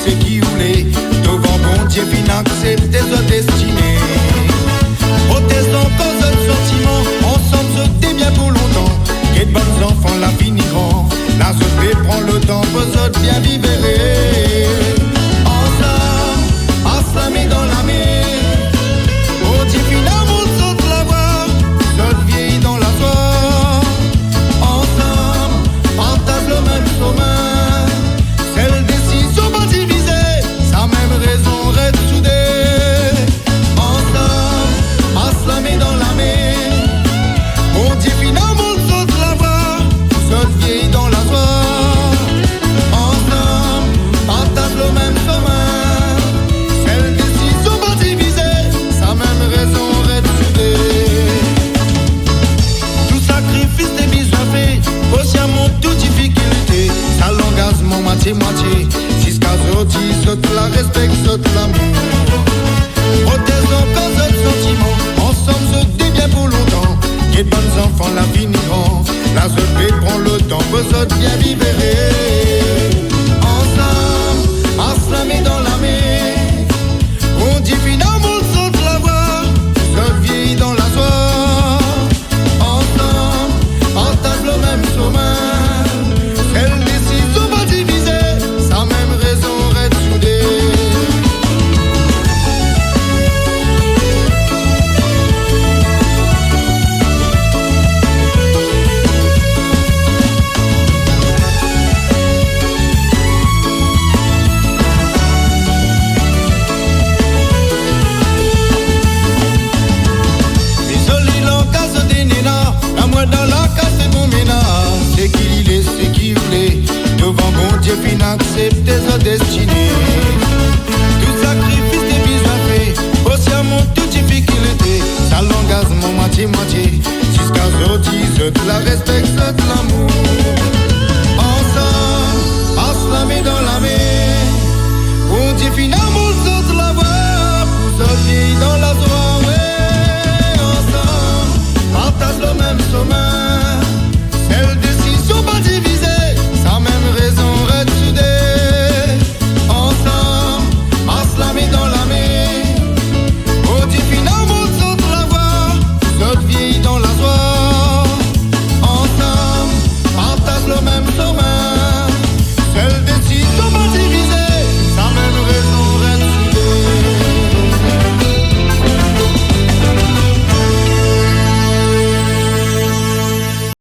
c'est qui voulait. Devant bon Dieu, fin accepter sa destinée. Protestons cause de sentiments, ensemble se tait bien pour longtemps. Et de bons enfants la finiront. La se prend le temps pour se bien vivre. Ensemble, afflammés dans la mer. Oh Dieu, finalement, saute la voie. Se vieillit dans la soie. Ensemble, partage le même chemin. Celle décision pas divisée. Sa même raison reste soudée. Ensemble, afflammés dans la mer. Oh Dieu, finalement, saute la voie. Se vieillit dans la soie. Ensemble, partage le même chemin. Celle décision pas divisée. Sa même raison reste soudée. Tout sacrifice des besoins faits, consciemment toute difficulté. Ça l'engagement moitié-moitié. Jusqu'à aujourd'hui, saute la respect, saute l'amour. Protestons cause de sentiments. Ensemble, se dit bien pour longtemps. Et de bons enfants la finiront. La se prend le temps pour se bien vivre. Ensemble, afflammés dans la mer. On dit finalement saute la voie. Se vieillit dans la soie. Ensemble, partage le même chemin. Quelle décision va diviser. Sa même raison reste soudée. Désolé l'occasion des nénas. La moi dans la case c'est mon ménage. C'est qui il est, c'est qui il est. Devant bon Dieu, fin accepter sa destinée. Tout sacrifice des besoins faits, consciemment toute difficulté. Ça l'engagement moitié-moitié. Jusqu'à aujourd'hui, je te la respecte, je te l'amour.